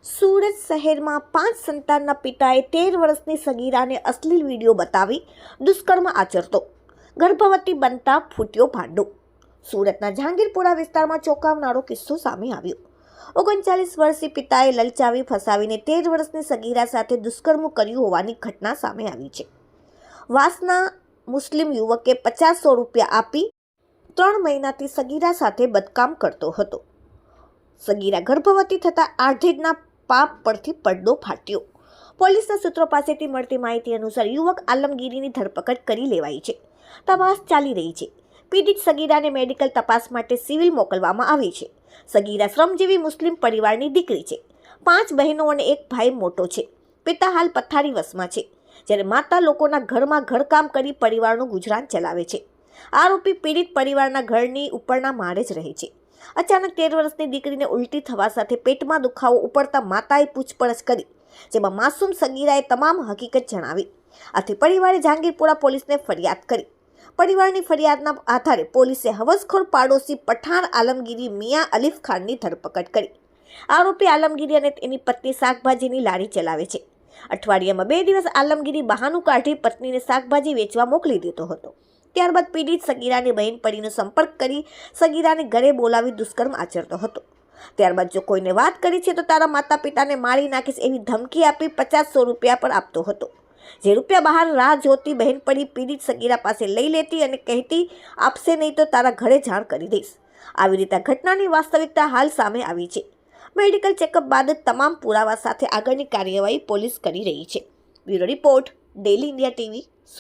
સુરત શહેરમાં 5 સંતાનના પિતાએ 13 વર્ષની સગીરાને અશ્લીલ વિડીયો બતાવી દુષ્કર્મ આચરતો ગર્ભવતી બનતા ફૂટ્યો ભાંડો. સુરતના જહાંગીરપુરા વિસ્તારમાં ચોંકાવનારો કિસ્સો સામે આવ્યો. 39 વર્ષીય પિતાએ લલચાવી ફસાવીને 13 વર્ષની સગીરા સાથે દુષ્કર્મ કર્યું હોવાની ઘટના સામે આવી છે. વાસના મુસ્લિમ યુવકે 50-100 રૂપિયા આપી 3 મહિનાથી સગીરા સાથે બદકામ કરતો હતો. સગીરા ગર્ભવતી થતાં આધેડના પાપ પરથી પડદો ફાટ્યો. પોલીસના સૂત્રો પાસેથી મળતી માહિતી અનુસાર યુવક આલમગીરીની ધરપકડ કરી લેવાઈ છે. તપાસ ચાલી રહી છે. પીડિત સગીરાને મેડિકલ તપાસ માટે સિવિલ મોકલવામાં આવી છે. સગીરા શ્રમજીવી મુસ્લિમ પરિવારની દીકરી છે. 5 બહેનો અને 1 ભાઈ મોટો છે. પિતા હાલ પથારી વસમાં છે, જ્યારે માતા લોકોના ઘરમાં ઘરકામ કરી પરિવારનું ગુજરાન ચલાવે છે. આરોપી પીડિત પરિવારના ઘરની ઉપરના માળે જ રહે છે. અચાનક 13 વર્ષની દીકરીને ઉલટી થવા સાથે પેટમાં દુખાવો ઉપડતા માતાએ પૂછપરછ કરી, જેમાં માસૂમ સગીરાએ તમામ હકીકત જણાવી. આથી પરિવારે જહાંગીરપુરા પોલીસને ફરિયાદ કરી. પરિવારની ફરિયાદના આધારે પોલીસે હવસખોર પાડોશી પઠાણ આલમગીરી મિયા અલીફ ખાનની ધરપકડ કરી. આરોપી આલમગીરી અને તેની પત્ની શાકભાજીની લારી ચલાવે છે. અઠવાડિયામાં 2 દિવસ આલમગીરી બહાનું કાઢી પત્નીને શાકભાજી વેચવા મોકલી દેતો હતો. ત્યારબાદ પીડિત સગીરાની બહેનપણીનો સંપર્ક કરી સગીરાને ઘરે બોલાવી દુષ્કર્મ આચરતો હતો. ત્યારબાદ જો કોઈને વાત કરી છે તો તારા માતા પિતાને મારી નાખીશ એવી ધમકી આપી 50-100 રૂપિયા પણ આપતો હતો. જે રૂપિયા બહાર રાહ જોતી બહેનપણી પીડિત સગીરા પાસે લઈ લેતી અને કહેતી, આપશે નહીં તો તારા ઘરે જાણ કરી દઈશ. આવી રીતે ઘટનાની વાસ્તવિકતા હાલ સામે આવી છે. મેડિકલ ચેકઅપ બાદ તમામ પુરાવા સાથે આગળની કાર્યવાહી પોલીસ કરી રહી છે. Bureau report, daily India TV.